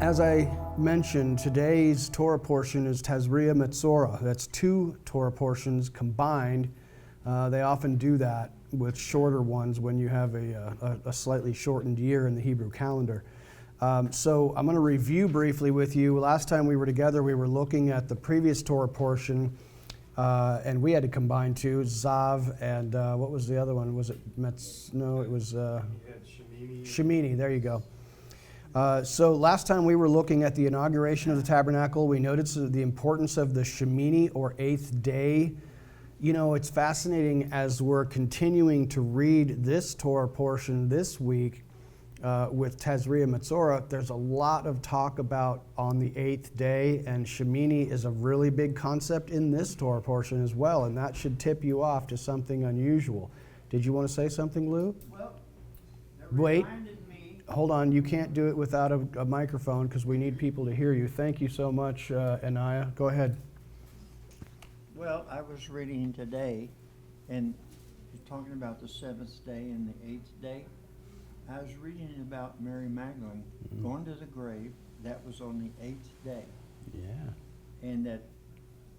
As I mentioned, today's Torah portion is Tazria Metzora. That's two Torah portions combined. They often do that with shorter ones when you have a slightly shortened year in the Hebrew calendar. So I'm going to review briefly with you. Last time we were together, we were looking at the previous Torah portion, and we had to combine two, Zav and what was the other one? Was it Metz? No, it was Shemini. There you go. So last time we were looking at the inauguration of the tabernacle. We noticed the importance of the Shemini, or 8th day. You know, it's fascinating as we're continuing to read this Torah portion this week with Tazria Metzora. There's a lot of talk about on the 8th day, and Shemini is a really big concept in this Torah portion as well, and that should tip you off to something unusual. Did you want to say something, Lou? Well, Wait. Hold on, you can't do it without a microphone because we need people to hear you. Thank you so much, Anaya. Go ahead. Well, I was reading today, and you're talking about the 7th day and the 8th day. I was reading about Mary Magdalene going to the grave. That was on the 8th day. Yeah. And that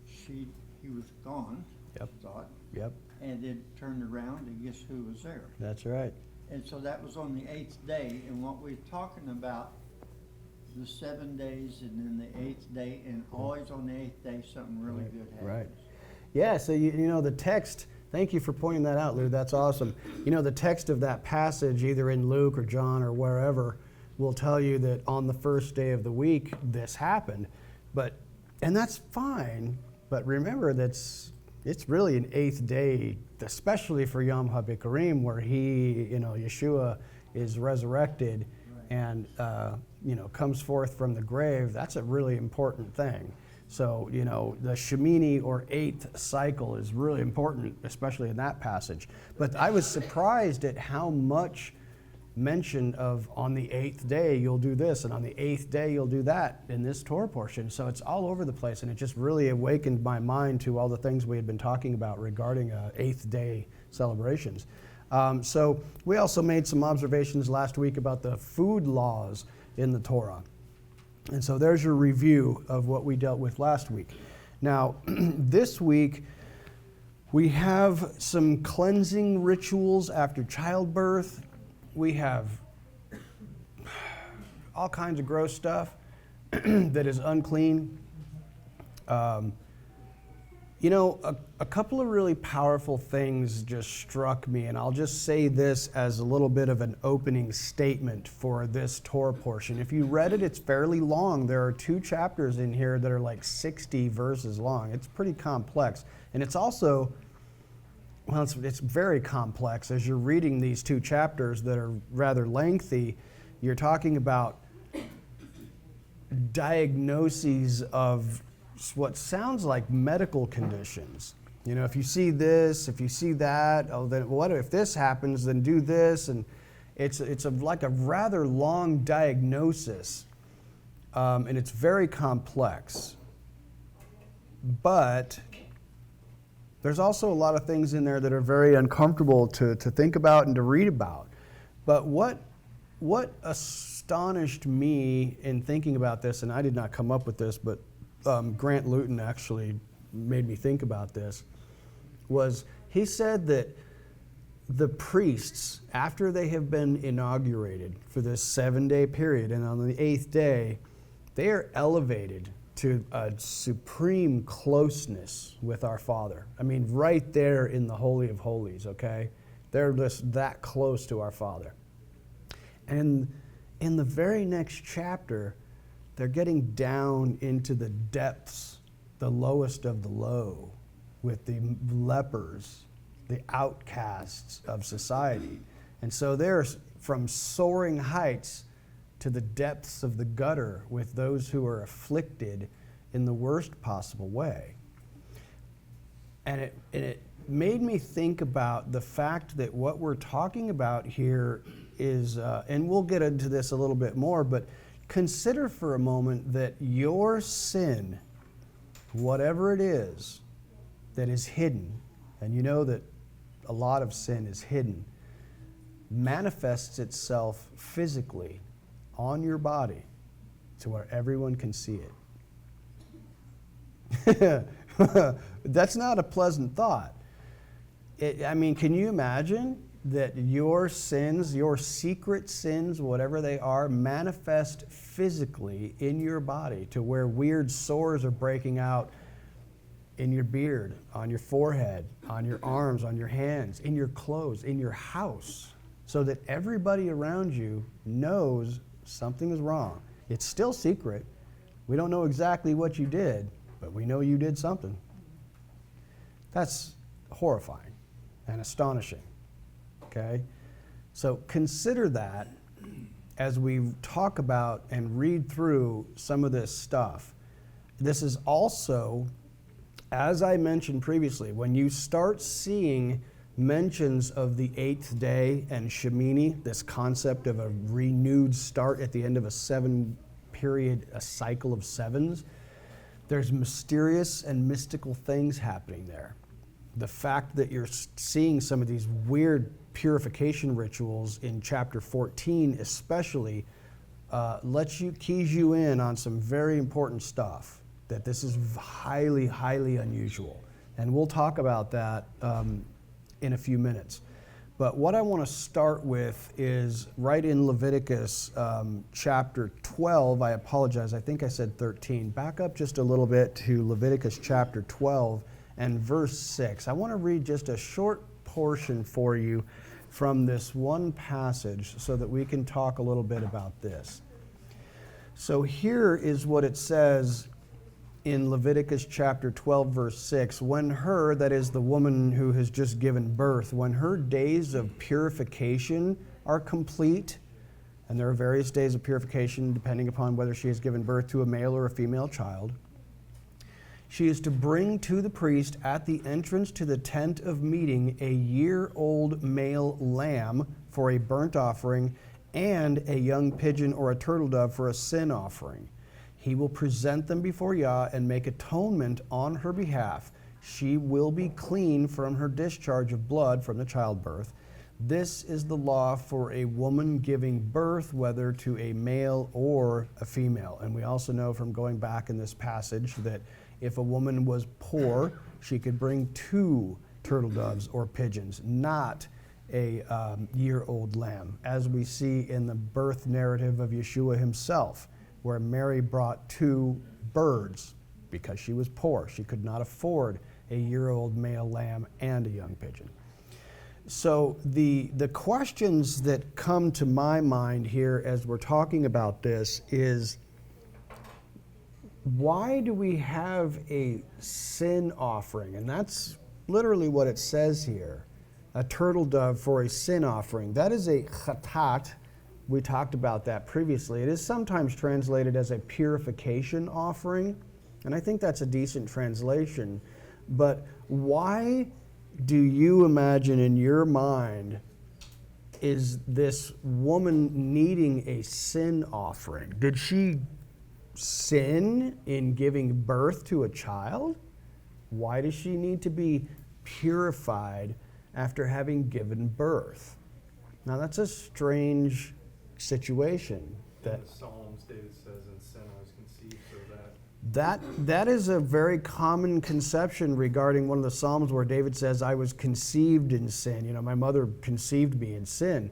he was gone, Yep. thought. Yep. And then turned around and guess who was there? That's right. And so that was on the 8th day, and what we're talking about, the 7 days and then the 8th day, and always on the 8th day something really good happens. Right. Yeah, so you know the text, thank you for pointing that out, Lou, that's awesome. You know, the text of that passage, either in Luke or John or wherever, will tell you that on the first day of the week this happened. And that's fine, but remember it's really an 8th day, especially for Yom HaBikurim, where Yeshua is resurrected and, comes forth from the grave. That's a really important thing. So, the Shemini, or 8th cycle, is really important, especially in that passage. But I was surprised at how much mention of on the 8th day you'll do this, and on the 8th day you'll do that in this Torah portion. So it's all over the place, and it just really awakened my mind to all the things we had been talking about regarding 8th day celebrations. So we also made some observations last week about the food laws in the Torah. And so there's your review of what we dealt with last week. Now, this week we have some cleansing rituals after childbirth. We have all kinds of gross stuff that is unclean. A couple of really powerful things just struck me, and I'll just say this as a little bit of an opening statement for this Torah portion. If you read it, it's fairly long. There are 2 chapters in here that are like 60 verses long. It's pretty complex, and it's also it's very complex. As you're reading these 2 chapters that are rather lengthy, you're talking about diagnoses of what sounds like medical conditions. If you see this, if you see that, then what if this happens, then do this. And it's like a rather long diagnosis, and it's very complex. But there's also a lot of things in there that are very uncomfortable to think about and to read about. But what astonished me in thinking about this, and I did not come up with this, but Grant Luton actually made me think about this, was he said that the priests, after they have been inaugurated for this 7-day period, and on the 8th day, they are elevated to a supreme closeness with our Father. I mean, right there in the Holy of Holies, okay? They're just that close to our Father. And in the very next chapter, they're getting down into the depths, the lowest of the low, with the lepers, the outcasts of society. And so they're from soaring heights to the depths of the gutter with those who are afflicted in the worst possible way. And it made me think about the fact that what we're talking about here is, and we'll get into this a little bit more, but consider for a moment that your sin, whatever it is that is hidden, and you know that a lot of sin is hidden, manifests itself physically on your body to where everyone can see it. That's not a pleasant thought. Can you imagine that your sins, your secret sins, whatever they are, manifest physically in your body to where weird sores are breaking out in your beard, on your forehead, on your arms, on your hands, in your clothes, in your house, so that everybody around you knows something is wrong. It's still secret. We don't know exactly what you did, but we know you did something. That's horrifying and astonishing. Okay? So consider that as we talk about and read through some of this stuff. This is also, as I mentioned previously, when you start seeing mentions of the 8th day and Shemini, this concept of a renewed start at the end of a 7-period, a cycle of 7s, there's mysterious and mystical things happening there. The fact that you're seeing some of these weird purification rituals in chapter 14 especially keys you in on some very important stuff, that this is highly, highly unusual. And we'll talk about that in a few minutes. But what I want to start with is right in Leviticus chapter 12. I apologize, I think I said 13. Back up just a little bit to Leviticus chapter 12 and verse 6. I want to read just a short portion for you from this one passage so that we can talk a little bit about this. So here is what it says in Leviticus chapter 12, verse 6. When her, that is the woman who has just given birth, when her days of purification are complete, and there are various days of purification depending upon whether she has given birth to a male or a female child, she is to bring to the priest at the entrance to the tent of meeting a year-old male lamb for a burnt offering and a young pigeon or a turtle dove for a sin offering. He will present them before Yah and make atonement on her behalf. She will be clean from her discharge of blood from the childbirth. This is the law for a woman giving birth, whether to a male or a female. And we also know from going back in this passage that if a woman was poor, she could bring 2 turtle doves or pigeons, not a year-old lamb, as we see in the birth narrative of Yeshua himself, where Mary brought 2 birds because she was poor. She could not afford a year-old male lamb and a young pigeon. So the questions that come to my mind here as we're talking about this is, why do we have a sin offering? And that's literally what it says here, a turtle dove for a sin offering. That is a chatat. We talked about that previously. It is sometimes translated as a purification offering, and I think that's a decent translation. But why do you imagine in your mind is this woman needing a sin offering? Did she sin in giving birth to a child? Why does she need to be purified after having given birth? Now that's a strange situation. In the Psalms, David says, "In sin I was conceived," so that is a very common conception regarding one of the Psalms where David says, "I was conceived in sin." My mother conceived me in sin.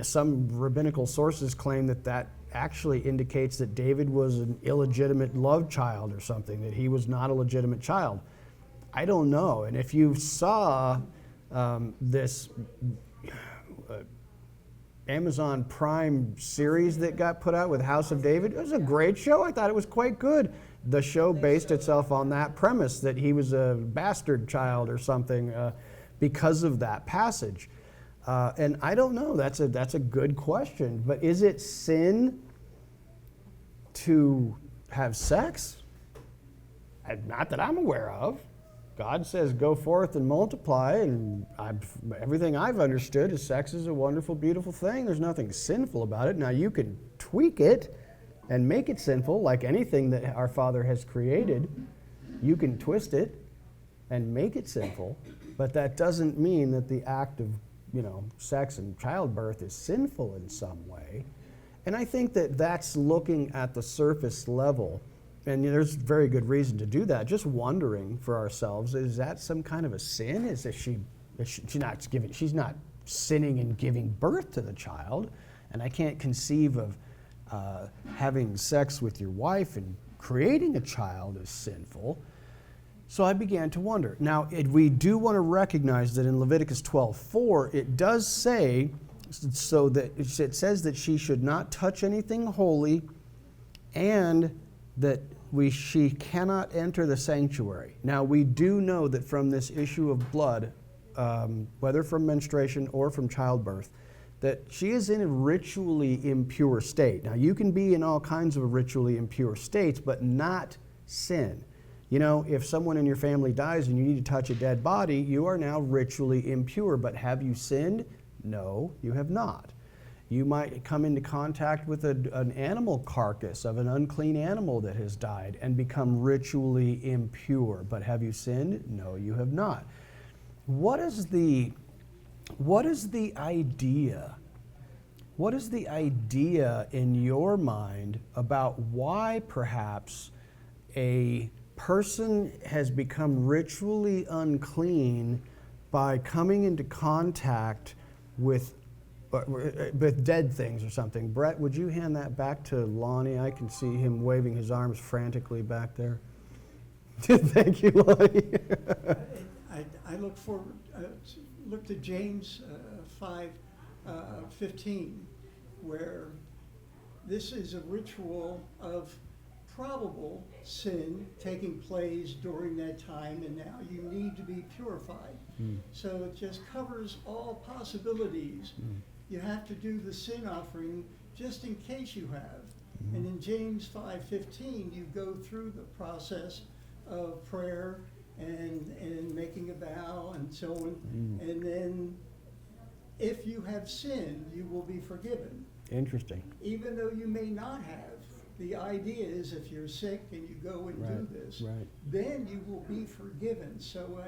Some rabbinical sources claim that actually indicates that David was an illegitimate love child or something, that he was not a legitimate child. I don't know. And if you saw this Amazon Prime series that got put out with House of David, it was a great show. I thought it was quite good. The show based itself on that premise, that he was a bastard child or something because of that passage. And I don't know, that's a good question. But is it sin to have sex? Not that I'm aware of. God says, go forth and multiply, and everything I've understood is sex is a wonderful, beautiful thing. There's nothing sinful about it. Now, you can tweak it and make it sinful, like anything that our Father has created. You can twist it and make it sinful, but that doesn't mean that the act of sex and childbirth is sinful in some way. And I think that that's looking at the surface level. And there's very good reason to do that. Just wondering for ourselves, is that some kind of a sin? She's not sinning and giving birth to the child. And I can't conceive of having sex with your wife and creating a child as sinful. So I began to wonder. Now, we do want to recognize that in Leviticus 12:4, it does say, so that it says that she should not touch anything holy, and that she cannot enter the sanctuary. Now, we do know that from this issue of blood, whether from menstruation or from childbirth, that she is in a ritually impure state. Now, you can be in all kinds of ritually impure states, but not sin. You know, if someone in your family dies and you need to touch a dead body, you are now ritually impure. But have you sinned? No, you have not. You might come into contact with an animal carcass of an unclean animal that has died and become ritually impure. But have you sinned? No, you have not. What is the idea? What is the idea in your mind about why perhaps a person has become ritually unclean by coming into contact with dead things or something? Brett, would you hand that back to Lonnie? I can see him waving his arms frantically back there. Thank you, Lonnie. I look to James 5:15, where this is a ritual of probable sin taking place during that time, and now you need to be purified. So it just covers all possibilities. You have to do the sin offering just in case you have. And in James 5:15, you go through the process of prayer and making a vow and so on. And then if you have sinned, you will be forgiven. Interesting. Even though you may not have. The idea is if you're sick and you go and do this, then you will be forgiven. So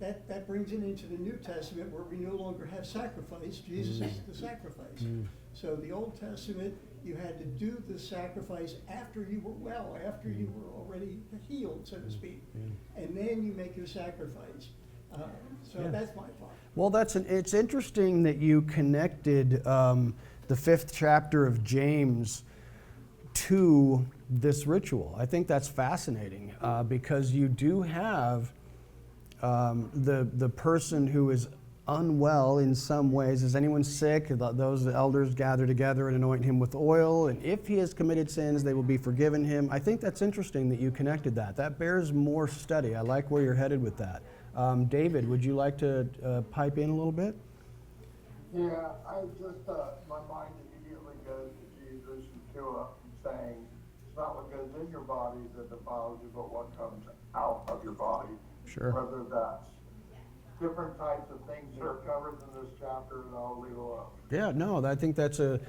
that brings it into the New Testament, where we no longer have sacrifice. Jesus is the sacrifice. So the Old Testament, you had to do the sacrifice after you were well, after you were already healed, so to speak. And then you make your sacrifice. That's my thought. Well, it's interesting that you connected the 5th chapter of James to this ritual. I think that's fascinating because you do have the person who is unwell in some ways. Is anyone sick? Those elders gather together and anoint him with oil, and if he has committed sins, they will be forgiven him. I think that's interesting that you connected that. That bears more study. I like where you're headed with that. David, would you like to pipe in a little bit? Yeah, my mind immediately goes to Jesus, Yeshua, saying, it's not what goes in your body that defiles you, but what comes out of your body. Sure. Whether that's different types of things that are covered in this chapter, and I'll leave it alone. Yeah, no, I think that's a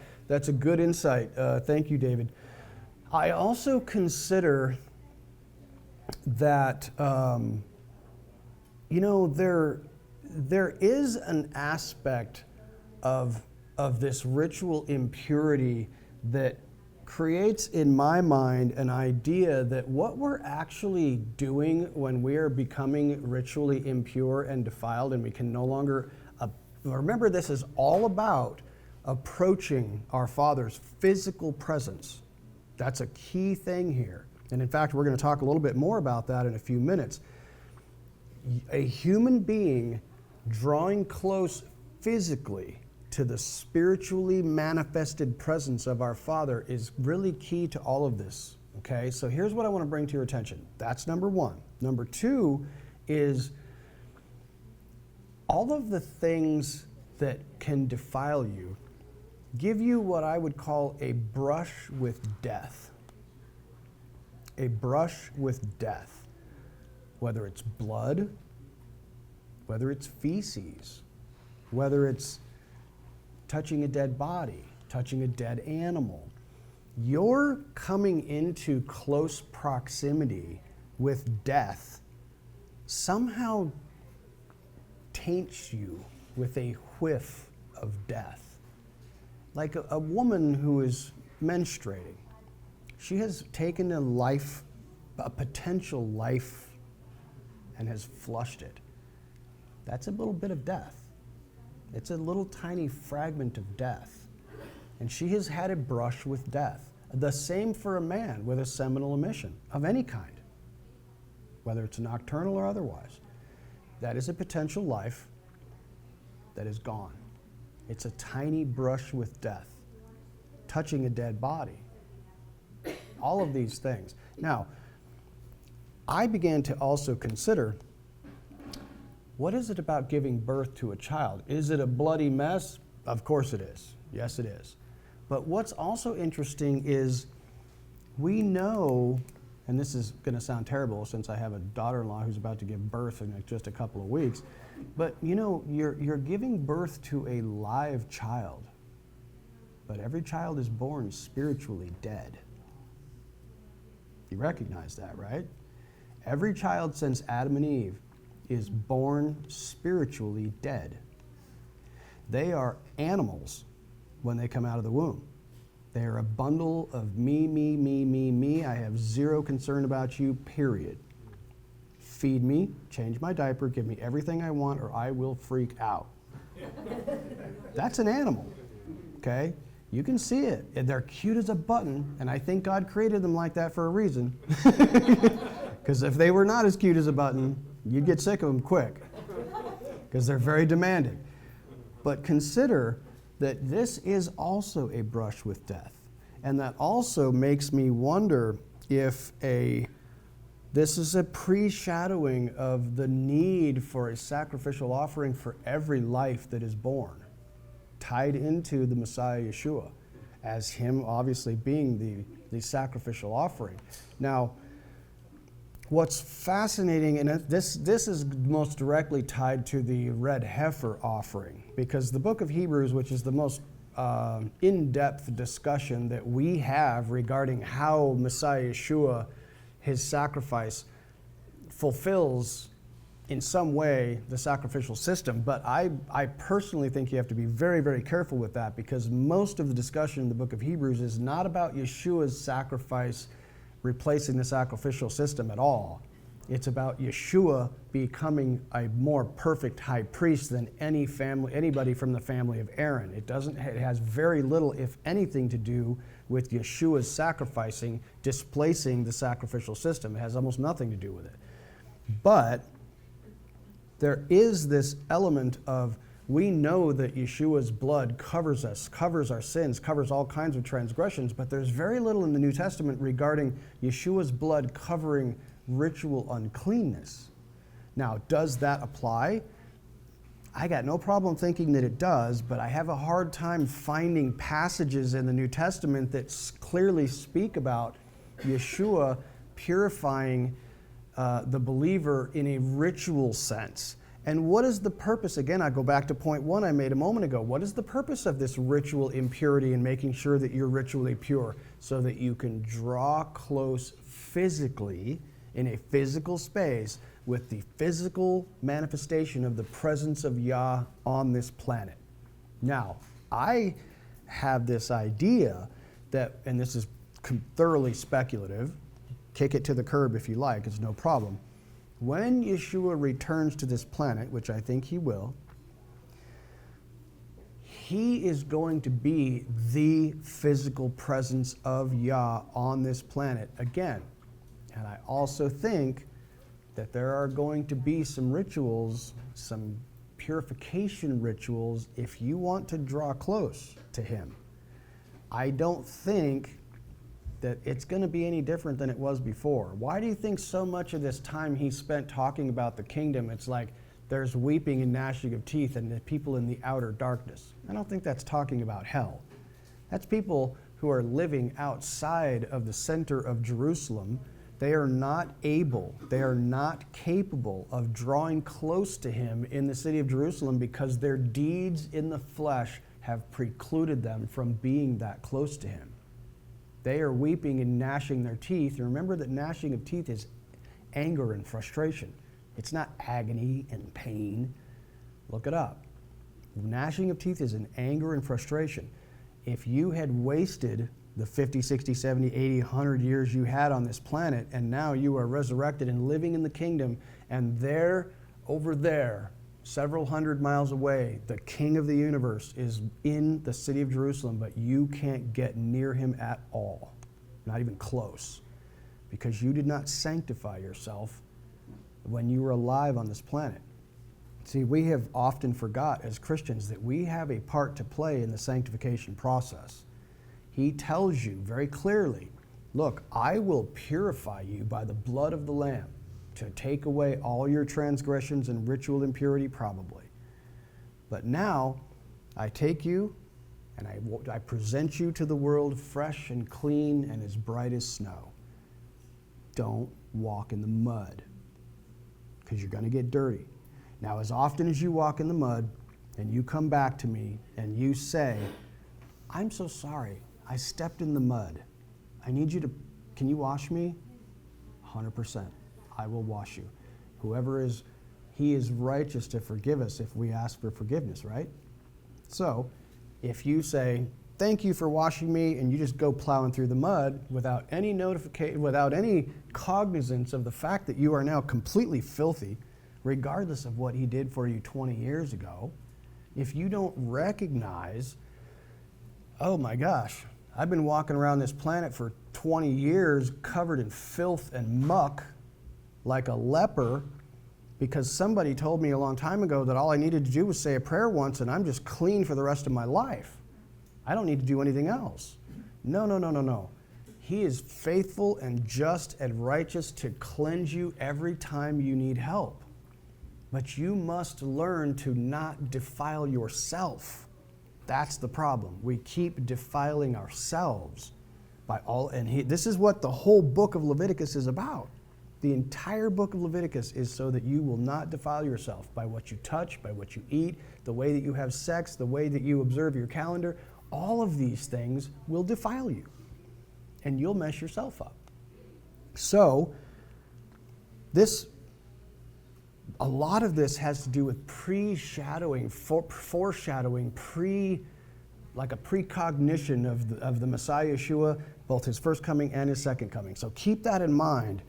good insight. Thank you, David. I also consider that there is an aspect of this ritual impurity that creates in my mind an idea that what we're actually doing when we are becoming ritually impure and defiled, and we can no longer remember, this is all about approaching our Father's physical presence. That's a key thing here. And in fact, we're going to talk a little bit more about that in a few minutes. A human being drawing close physically to the spiritually manifested presence of our Father is really key to all of this. Okay, so here's what I want to bring to your attention. That's number one. Number two is all of the things that can defile you give you what I would call a brush with death. A brush with death. Whether it's blood, whether it's feces, whether it's touching a dead body, touching a dead animal. You're coming into close proximity with death somehow taints you with a whiff of death. Like a woman who is menstruating, she has taken a potential life, and has flushed it. That's a little bit of death. It's a little tiny fragment of death. And she has had a brush with death. The same for a man with a seminal emission of any kind, whether it's nocturnal or otherwise. That is a potential life that is gone. It's a tiny brush with death, touching a dead body. All of these things. Now, I began to also consider, what is it about giving birth to a child? Is it a bloody mess? Of course it is. Yes, it is. But what's also interesting is we know, and this is going to sound terrible since I have a daughter-in-law who's about to give birth in just a couple of weeks, but you know, you're giving birth to a live child, but every child is born spiritually dead. You recognize that, right? Every child since Adam and Eve is born spiritually dead. They are animals when they come out of the womb. They are a bundle of me, me, me, me, me. I have zero concern about you, period. Feed me, change my diaper, give me everything I want, or I will freak out. That's an animal, okay? You can see it. They're cute as a button, and I think God created them like that for a reason. Because if they were not as cute as a button, you'd get sick of them quick, because they're very demanding. But consider that this is also a brush with death. And that also makes me wonder if this is a pre-shadowing of the need for a sacrificial offering for every life that is born, tied into the Messiah Yeshua, as him obviously being the sacrificial offering. Now, what's fascinating, and this is most directly tied to the red heifer offering, because the book of Hebrews, which is the most in-depth discussion that we have regarding how Messiah Yeshua, his sacrifice, fulfills in some way the sacrificial system. But I personally think you have to be very, very careful with that, because most of the discussion in the book of Hebrews is not about Yeshua's sacrifice replacing the sacrificial system at all. It's about Yeshua becoming a more perfect high priest than anybody from the family of Aaron. It has very little, if anything, to do with Yeshua's sacrificing, displacing the sacrificial system. It has almost nothing to do with it. But there is this element of, we know that Yeshua's blood covers us, covers our sins, covers all kinds of transgressions, but there's very little in the New Testament regarding Yeshua's blood covering ritual uncleanness. Now, does that apply? I got no problem thinking that it does, but I have a hard time finding passages in the New Testament that clearly speak about Yeshua purifying the believer in a ritual sense. And what is the purpose? Again, I go back to point one I made a moment ago. What is the purpose of this ritual impurity and making sure that you're ritually pure? So that you can draw close physically, in a physical space, with the physical manifestation of the presence of Yah on this planet. Now, I have this idea that, and this is thoroughly speculative, kick it to the curb if you like, it's no problem. When Yeshua returns to this planet, which I think he will, he is going to be the physical presence of Yah on this planet again. And I also think that there are going to be some rituals, some purification rituals, if you want to draw close to him. I don't think that it's going to be any different than it was before. Why do you think so much of this time he spent talking about the kingdom, it's like there's weeping and gnashing of teeth and the people in the outer darkness? I don't think that's talking about hell. That's people who are living outside of the center of Jerusalem. They are not able, they are not capable of drawing close to him in the city of Jerusalem because their deeds in the flesh have precluded them from being that close to him. They are weeping and gnashing their teeth. And remember that gnashing of teeth is anger and frustration. It's not agony and pain. Look it up. Gnashing of teeth is an anger and frustration. if you had wasted the 50, 60, 70, 80, 100 years you had on this planet, and now you are resurrected and living in the kingdom, and there, over there, several hundred miles away, the King of the universe is in the city of Jerusalem, but you can't get near him at all, not even close, because you did not sanctify yourself when you were alive on this planet. See, we have often forgot as Christians that we have a part to play in the sanctification process. He tells you very clearly, look, I will purify you by the blood of the Lamb to take away all your transgressions and ritual impurity probably. But now I take you and I present you to the world fresh and clean and as bright as snow. Don't walk in the mud because you're going to get dirty. Now, as often as you walk in the mud and you come back to me and you say, I'm so sorry, I stepped in the mud. I need you to, can you wash me? 100%. I will wash you. Whoever is, he is righteous to forgive us if we ask for forgiveness, right? So, if you say, thank you for washing me, and you just go plowing through the mud without any notification, without any cognizance of the fact that you are now completely filthy, regardless of what he did for you 20 years ago, if you don't recognize, oh my gosh, I've been walking around this planet for 20 years covered in filth and muck like a leper because somebody told me a long time ago that all I needed to do was say a prayer once and I'm just clean for the rest of my life. I don't need to do anything else. No. He is faithful and just and righteous to cleanse you every time you need help. But you must learn to not defile yourself. That's the problem. We keep defiling ourselves by all, and this is what the whole book of Leviticus is about. The entire book of Leviticus is so that you will not defile yourself by what you touch, by what you eat, the way that you have sex, the way that you observe your calendar. All of these things will defile you, and you'll mess yourself up. So, a lot of this has to do with foreshadowing, like a precognition of the Messiah Yeshua, both his first coming and his second coming. So keep that in mind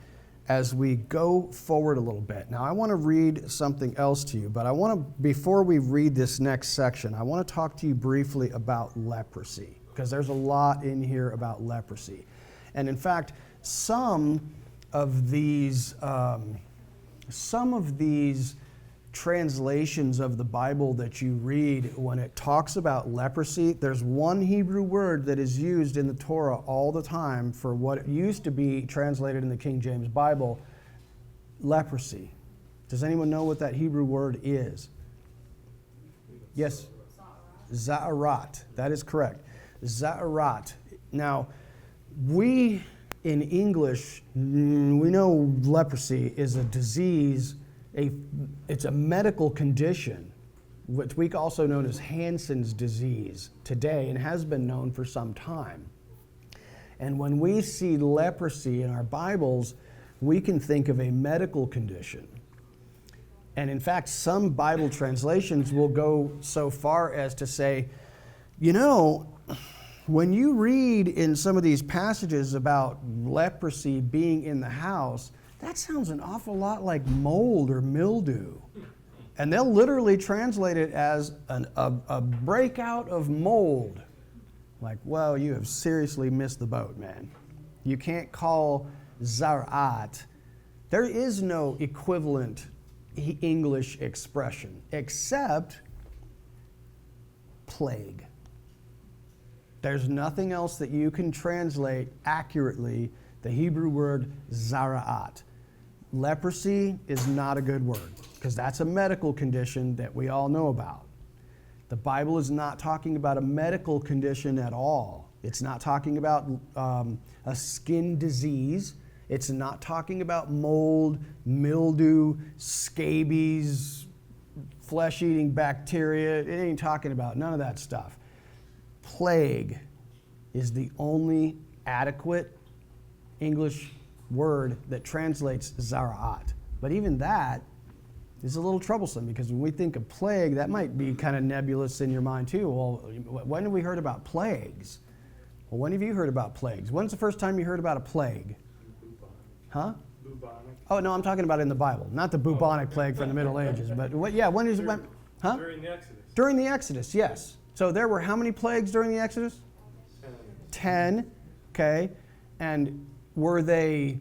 as we go forward a little bit. Now I want to read something else to you, but before we read this next section, I want to talk to you briefly about leprosy, because there's a lot in here about leprosy. And in fact, some of these translations of the Bible that you read, when it talks about leprosy, there's one Hebrew word that is used in the Torah all the time for what used to be translated in the King James Bible, leprosy. Does anyone know what that Hebrew word is? Yes? Za'arat. That is correct. Za'arat. Now, we in English, we know leprosy is a disease. It's a medical condition, which we also know as Hansen's disease today and has been known for some time. And when we see leprosy in our Bibles, we can think of a medical condition. And in fact, some Bible translations will go so far as to say, when you read in some of these passages about leprosy being in the house, that sounds an awful lot like mold or mildew. And they'll literally translate it as a breakout of mold. Like, well, you have seriously missed the boat, man. You can't call Zar'at. There is no equivalent English expression except plague. There's nothing else that you can translate accurately the Hebrew word Zara'at. Leprosy is not a good word because that's a medical condition that we all know about. The Bible is not talking about a medical condition at all. It's not talking about a skin disease. It's not talking about mold, mildew, scabies, flesh-eating bacteria. It ain't talking about none of that stuff. Plague is the only adequate English word that translates Zara'at. But even that It's a little troublesome because when we think of plague, that might be kind of nebulous in your mind too. Well, when have we heard about plagues? Well, when have you heard about plagues? When's the first time you heard about a plague? Huh? Bubonic. Oh, no, I'm talking about in the Bible, not the bubonic plague from the Middle Ages. But when is when? Huh? During the Exodus. During the Exodus, yes. So there were how many plagues during the Exodus? 10. Okay. And were they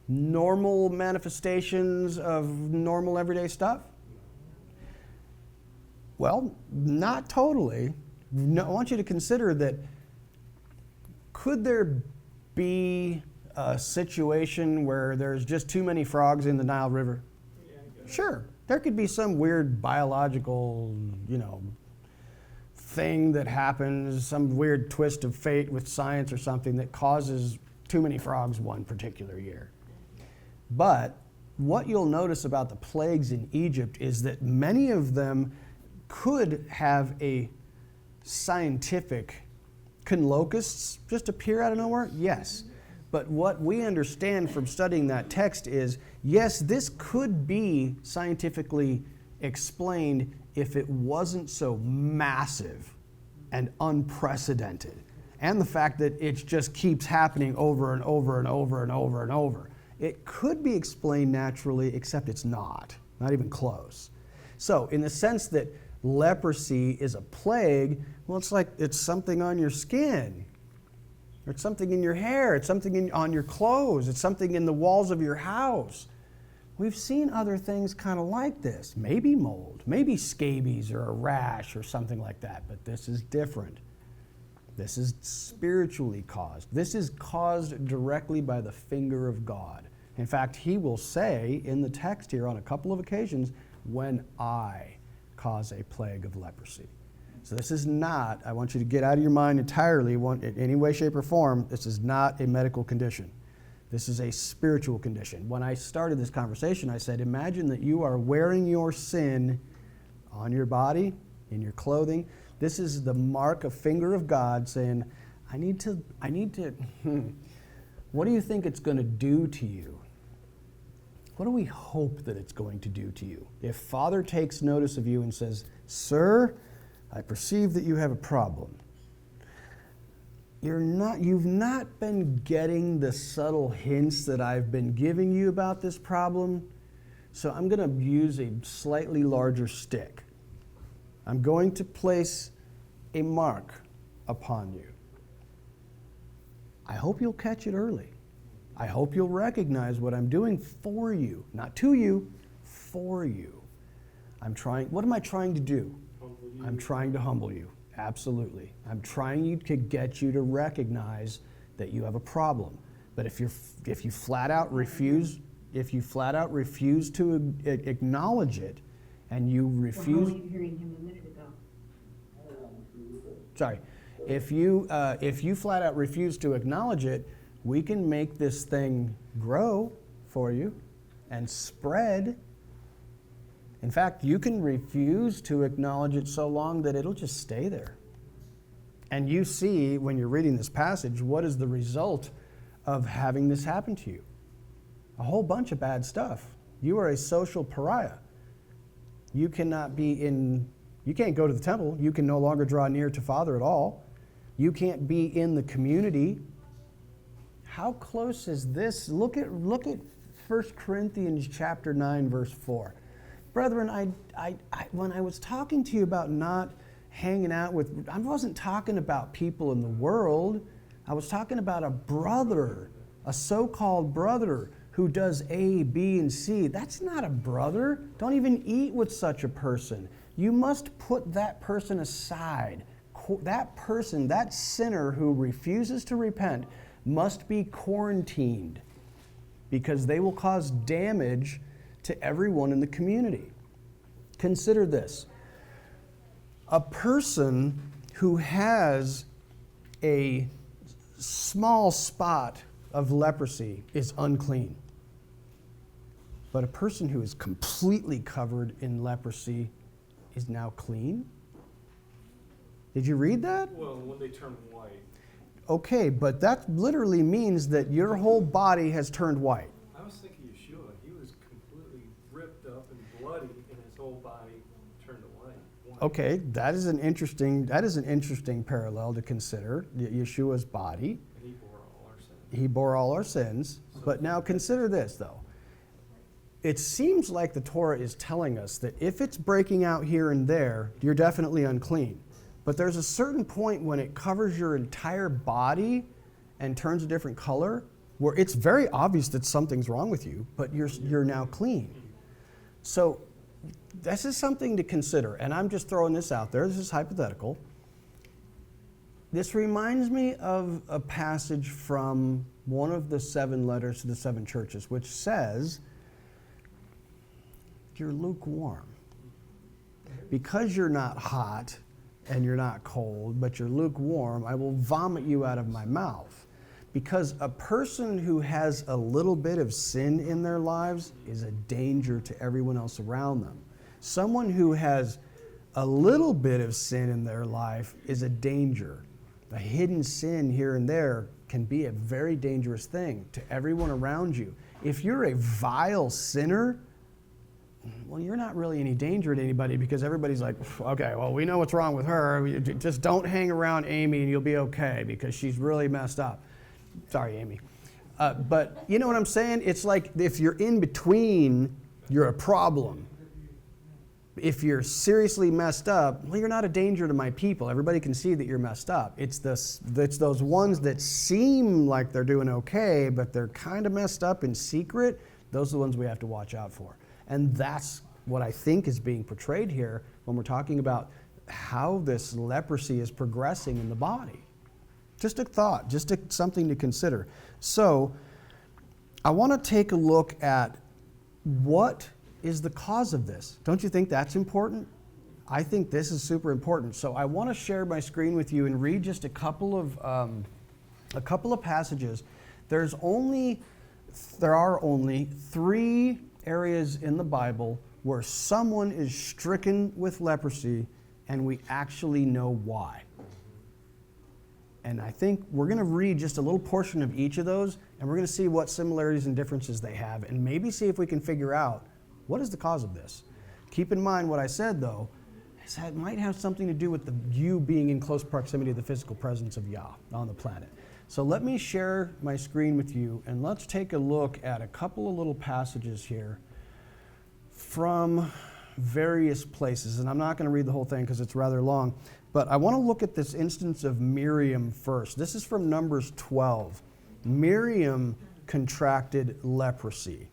normal manifestations of normal everyday stuff? Well, not totally. No, I want you to consider that could there be a situation where there's just too many frogs in the Nile River? Sure. There could be some weird biological, thing that happens, some weird twist of fate with science or something that causes too many frogs one particular year. But what you'll notice about the plagues in Egypt is that many of them could have a scientific. Can locusts just appear out of nowhere? Yes. But what we understand from studying that text is, yes, this could be scientifically explained if it wasn't so massive and unprecedented. And the fact that it just keeps happening over and over and over and over and over. It could be explained naturally, except it's not even close. So in the sense that leprosy is a plague, well, it's like it's something on your skin. Or it's something in your hair. It's something on your clothes. It's something in the walls of your house. We've seen other things kind of like this. Maybe mold, maybe scabies or a rash or something like that. But this is different. This is spiritually caused. This is caused directly by the finger of God. In fact, he will say in the text here on a couple of occasions, when I cause a plague of leprosy. So this is not, I want you to get out of your mind entirely, in any way, shape, or form, this is not a medical condition. This is a spiritual condition. When I started this conversation, I said, imagine that you are wearing your sin on your body, in your clothing. This is the mark, a finger of God saying, I need to, what do you think it's going to do to you? What do we hope that it's going to do to you? If Father takes notice of you and says, sir, I perceive that you have a problem. You've not been getting the subtle hints that I've been giving you about this problem, so I'm going to use a slightly larger stick. I'm going to place a mark upon you. I hope you'll catch it early. I hope you'll recognize what I'm doing for you, not to you, for you. What am I trying to do? I'm trying to humble you. Absolutely. I'm trying to get you to recognize that you have a problem. But if you flat out refuse to acknowledge it, and you refuse. Well, how were you hearing him a minute ago? Sorry, if you flat out refuse to acknowledge it, we can make this thing grow for you and spread. In fact, you can refuse to acknowledge it so long that it'll just stay there. And you see, when you're reading this passage, what is the result of having this happen to you? A whole bunch of bad stuff. You are a social pariah. You can't go to the temple. You can no longer draw near to Father at all. You can't be in the community. How close is this? Look at 1 Corinthians chapter 9, verse 4. Brethren, when I was talking to you about not hanging out with, I wasn't talking about people in the world. I was talking about a brother, a so-called brother who does A, B, and C. That's not a brother. Don't even eat with such a person. You must put that person aside. That person, that sinner who refuses to repent, must be quarantined because they will cause damage to everyone in the community. Consider this. A person who has a small spot of leprosy is unclean. But a person who is completely covered in leprosy is now clean? Did you read that? Well, when they turn white. Okay, but that literally means that your whole body has turned white. I was thinking Yeshua. He was completely ripped up and whole body turned to white. Okay, that is an interesting parallel to consider. Yeshua's body. And he bore all our sins. He bore all our sins. But now consider this, though. It seems like the Torah is telling us that if it's breaking out here and there, you're definitely unclean. But there's a certain point when it covers your entire body and turns a different color where it's very obvious that something's wrong with you, but you're now clean. So this is something to consider, and I'm just throwing this out there. This is hypothetical. This reminds me of a passage from one of the 7 letters to the 7 churches, which says, you're lukewarm. Because you're not hot and you're not cold, but you're lukewarm, I will vomit you out of my mouth. Because a person who has a little bit of sin in their lives is a danger to everyone else around them. Someone who has a little bit of sin in their life is a danger. A hidden sin here and there can be a very dangerous thing to everyone around you. If you're a vile sinner, well, you're not really any danger to anybody because everybody's like, okay, well, we know what's wrong with her. Just don't hang around Amy and you'll be okay because she's really messed up. Sorry, Amy. But you know what I'm saying? It's like if you're in between, you're a problem. If you're seriously messed up, well, you're not a danger to my people. Everybody can see that you're messed up. It's those ones that seem like they're doing okay, but they're kind of messed up in secret. Those are the ones we have to watch out for. And that's what I think is being portrayed here when we're talking about how this leprosy is progressing in the body. Just a thought, something to consider. So I want to take a look at what is the cause of this. Don't you think that's important? I think this is super important. So I want to share my screen with you and read just a couple of passages. There are only 3 areas in the Bible where someone is stricken with leprosy and we actually know why. And I think we're going to read just a little portion of each of those, and we're going to see what similarities and differences they have, and maybe see if we can figure out what is the cause of this. Keep in mind what I said, though, is that it might have something to do with you being in close proximity to the physical presence of Yah on the planet. So let me share my screen with you, and let's take a look at a couple of little passages here from various places. And I'm not going to read the whole thing because it's rather long, but I want to look at this instance of Miriam first. This is from Numbers 12. Miriam contracted leprosy.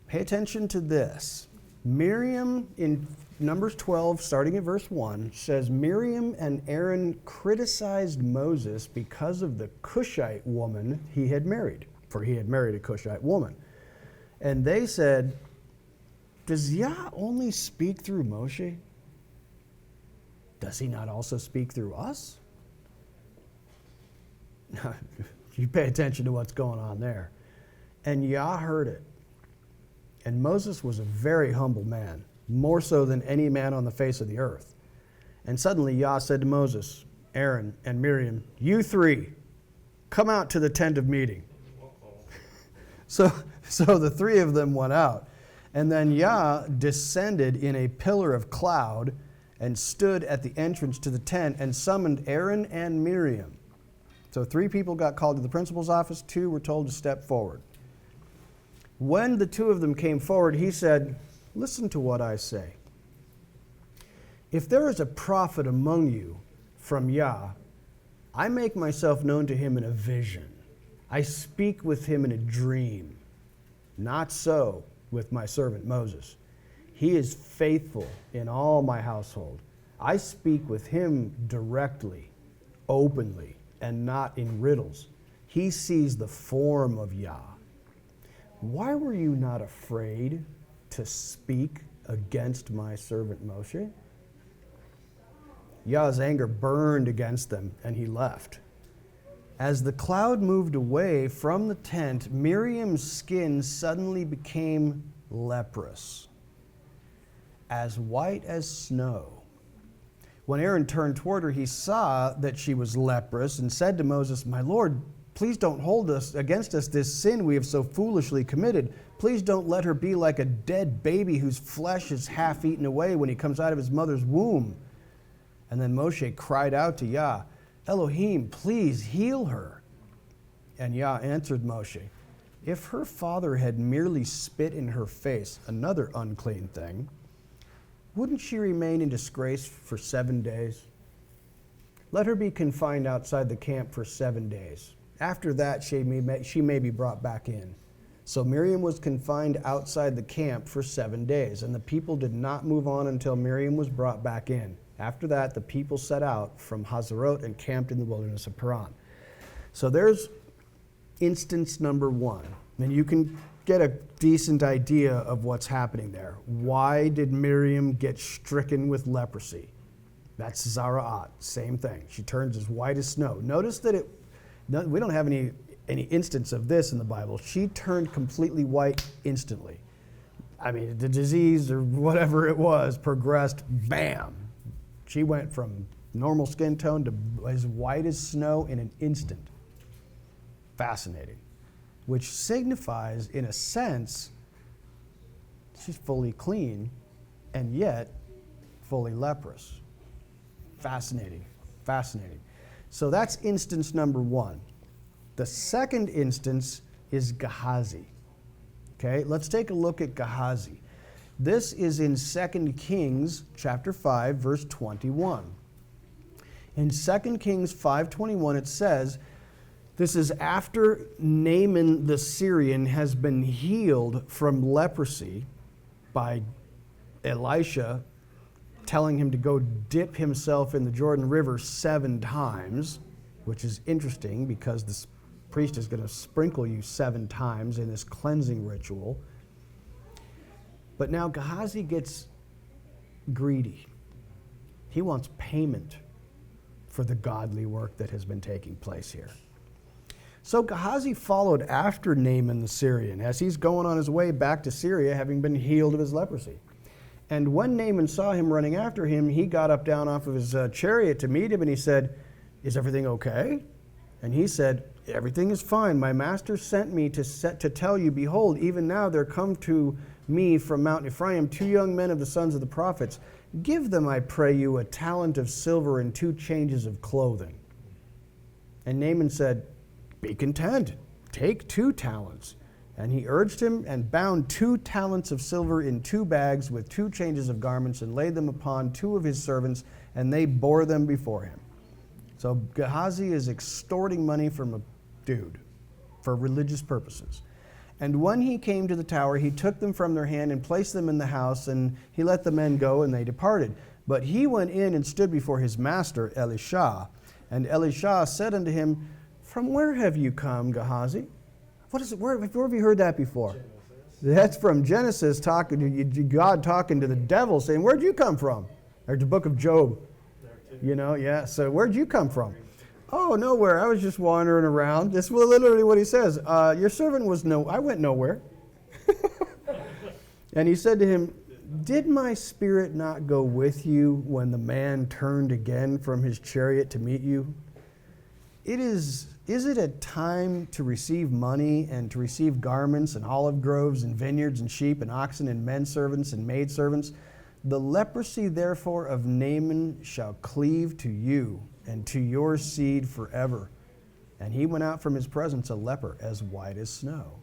Pay attention to this. Miriam, in Numbers 12, starting at verse 1, says, Miriam and Aaron criticized Moses because of the Cushite woman he had married, for he had married a Cushite woman. And they said, does Yah only speak through Moshe? Does he not also speak through us? You pay attention to what's going on there. And Yah heard it. And Moses was a very humble man, more so than any man on the face of the earth. And suddenly Yah said to Moses, Aaron, and Miriam, you 3, come out to the tent of meeting. So the 3 of them went out. And then Yah descended in a pillar of cloud and stood at the entrance to the tent and summoned Aaron and Miriam. So 3 people got called to the principal's office, 2 were told to step forward. When the 2 of them came forward, he said, listen to what I say. If there is a prophet among you from Yah, I make myself known to him in a vision. I speak with him in a dream. Not so with my servant Moses. He is faithful in all my household. I speak with him directly, openly, and not in riddles. He sees the form of Yah. Why were you not afraid to speak against my servant Moshe? Yah's anger burned against them, and he left. As the cloud moved away from the tent, Miriam's skin suddenly became leprous, as white as snow. When Aaron turned toward her, he saw that she was leprous and said to Moses, my Lord, please don't hold us against us this sin we have so foolishly committed. Please don't let her be like a dead baby whose flesh is half eaten away when he comes out of his mother's womb. And then Moshe cried out to Yah, Elohim, please heal her. And Yah answered Moshe, if her father had merely spit in her face, another unclean thing, wouldn't she remain in disgrace for 7 days? Let her be confined outside the camp for 7 days. After that, she may be brought back in. So Miriam was confined outside the camp for 7 days, and the people did not move on until Miriam was brought back in. After that, the people set out from Hazarot and camped in the wilderness of Paran. So there's instance number one. And you can get a decent idea of what's happening there. Why did Miriam get stricken with leprosy? That's Zara'at, same thing. She turns as white as snow. Notice that we don't have any instance of this in the Bible. She turned completely white instantly. I mean, the disease or whatever it was progressed, bam. She went from normal skin tone to as white as snow in an instant. Fascinating. Which signifies, in a sense, she's fully clean and yet fully leprous. Fascinating, fascinating. So that's instance number one. The second instance is Gehazi. Okay, let's take a look at Gehazi. This is in 2 Kings chapter 5, verse 21. In 2 Kings 5:21, it says, this is after Naaman the Syrian has been healed from leprosy by Elisha telling him to go dip himself in the Jordan River 7 times, which is interesting because this priest is going to sprinkle you 7 times in this cleansing ritual. But now Gehazi gets greedy. He wants payment for the godly work that has been taking place here. So Gehazi followed after Naaman the Syrian as he's going on his way back to Syria, having been healed of his leprosy. And when Naaman saw him running after him, he got up down off of his chariot to meet him, and he said, is everything okay? And he said, everything is fine. My master sent me to tell you, behold, even now there come to me from Mount Ephraim 2 young men of the sons of the prophets. Give them, I pray you, a talent of silver and 2 changes of clothing. And Naaman said, be content, take 2 talents. And he urged him and bound 2 talents of silver in 2 bags with 2 changes of garments and laid them upon 2 of his servants, and they bore them before him. So Gehazi is extorting money from a dude for religious purposes. And when he came to the tower, he took them from their hand and placed them in the house, and he let the men go, and they departed. But he went in and stood before his master, Elisha. And Elisha said unto him, from where have you come, Gehazi? What is it? Where have you heard that before? Genesis. That's from Genesis, talking to God talking to the devil, saying, where'd you come from? Or the book of Job. You know, yeah. So where'd you come from? Oh, nowhere. I was just wandering around. That's literally what he says. Your servant I went nowhere. And he said to him, did my spirit not go with you when the man turned again from his chariot to meet you? Is it a time to receive money and to receive garments and olive groves and vineyards and sheep and oxen and men servants and maid servants? The leprosy therefore of Naaman shall cleave to you and to your seed forever. And he went out from his presence a leper as white as snow.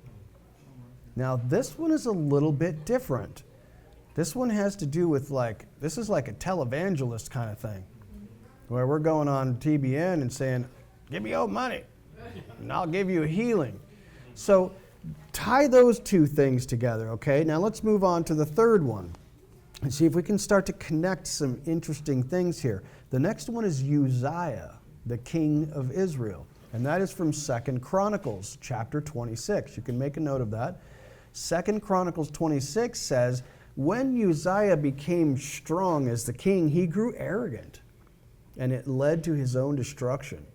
Now this one is a little bit different. This one has to do with this is like a televangelist kind of thing, where we're going on TBN and saying, give me your money and I'll give you a healing. So tie those 2 things together, okay? Now let's move on to the third one and see if we can start to connect some interesting things here. The next one is Uzziah, the king of Israel, and that is from 2 Chronicles chapter 26. You can make a note of that. 2 Chronicles 26 says, when Uzziah became strong as the king, he grew arrogant, and it led to his own destruction.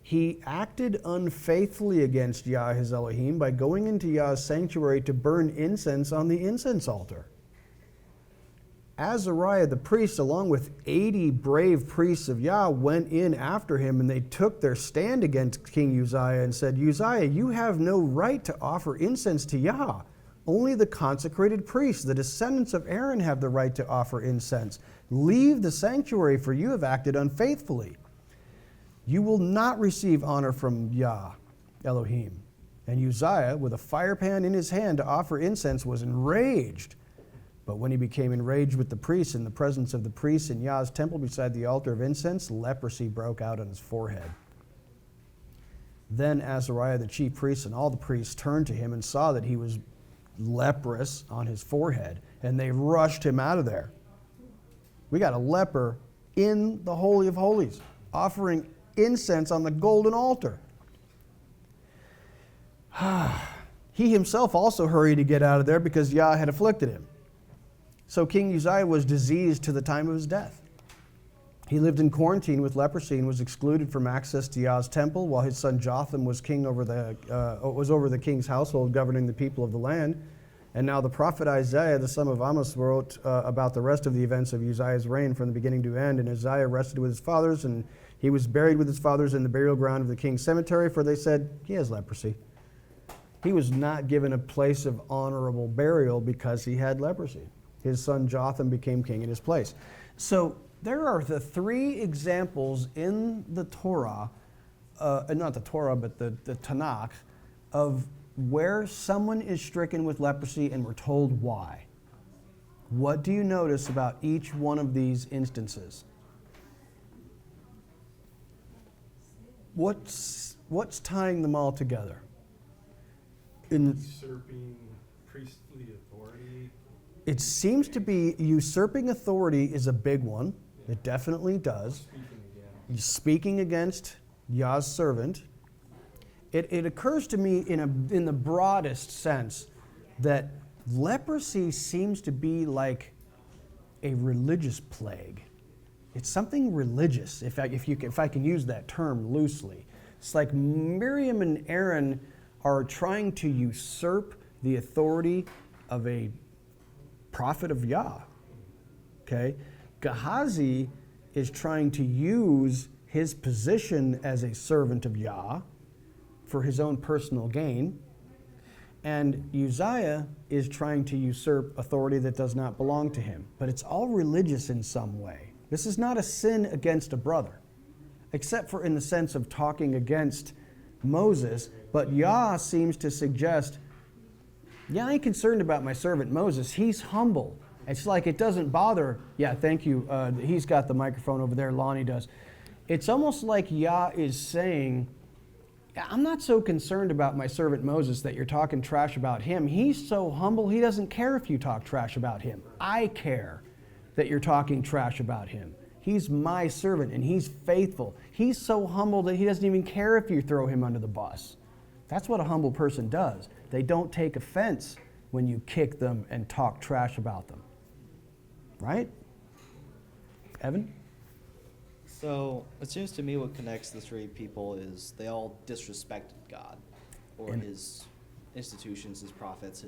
He acted unfaithfully against Yah his Elohim by going into Yah's sanctuary to burn incense on the incense altar. Azariah the priest, along with 80 brave priests of Yah, went in after him, and they took their stand against King Uzziah and said, Uzziah, you have no right to offer incense to Yah. Only the consecrated priests, the descendants of Aaron, have the right to offer incense. Leave the sanctuary, for you have acted unfaithfully. You will not receive honor from Yah, Elohim. And Uzziah, with a fire pan in his hand to offer incense, was enraged. But when he became enraged with the priests in the presence of the priests in Yah's temple beside the altar of incense, leprosy broke out on his forehead. Then Azariah the chief priest and all the priests turned to him and saw that he was leprous on his forehead, and they rushed him out of there. We got a leper in the Holy of Holies, offering incense on the golden altar. He himself also hurried to get out of there because Yah had afflicted him. So King Uzziah was diseased to the time of his death. He lived in quarantine with leprosy and was excluded from access to Yah's temple, while his son Jotham was over the king's household, governing the people of the land. And now the prophet Isaiah, the son of Amos, wrote about the rest of the events of Uzziah's reign from the beginning to end. And Uzziah rested with his fathers, and he was buried with his fathers in the burial ground of the king's cemetery, for they said, he has leprosy. He was not given a place of honorable burial because he had leprosy. His son Jotham became king in his place. So there are the three examples in the Torah, not the Torah, but the Tanakh, of where someone is stricken with leprosy and we're told why. What do you notice about each one of these instances? What's tying them all together? Usurping priestly authority. It seems to be usurping authority is a big one. It definitely does. Speaking again. Speaking against Yah's servant. It occurs to me in the broadest sense that leprosy seems to be like a religious plague. It's something religious, if I can use that term loosely. It's like Miriam and Aaron are trying to usurp the authority of a prophet of Yah. Okay? Gehazi is trying to use his position as a servant of Yah for his own personal gain. And Uzziah is trying to usurp authority that does not belong to him. But it's all religious in some way. This is not a sin against a brother, except for in the sense of talking against Moses. But Yah seems to suggest, yeah, I ain't concerned about my servant Moses. He's humble. It's like it doesn't bother. Yeah, thank you. He's got the microphone over there. Lonnie does. It's almost like Yah is saying, I'm not so concerned about my servant Moses that you're talking trash about him. He's so humble, he doesn't care if you talk trash about him. I care that you're talking trash about him. He's my servant and he's faithful. He's so humble that he doesn't even care if you throw him under the bus. That's what a humble person does. They don't take offense when you kick them and talk trash about them. Right? Evan? So it seems to me what connects the three people is they all disrespected God or his institutions, his prophets,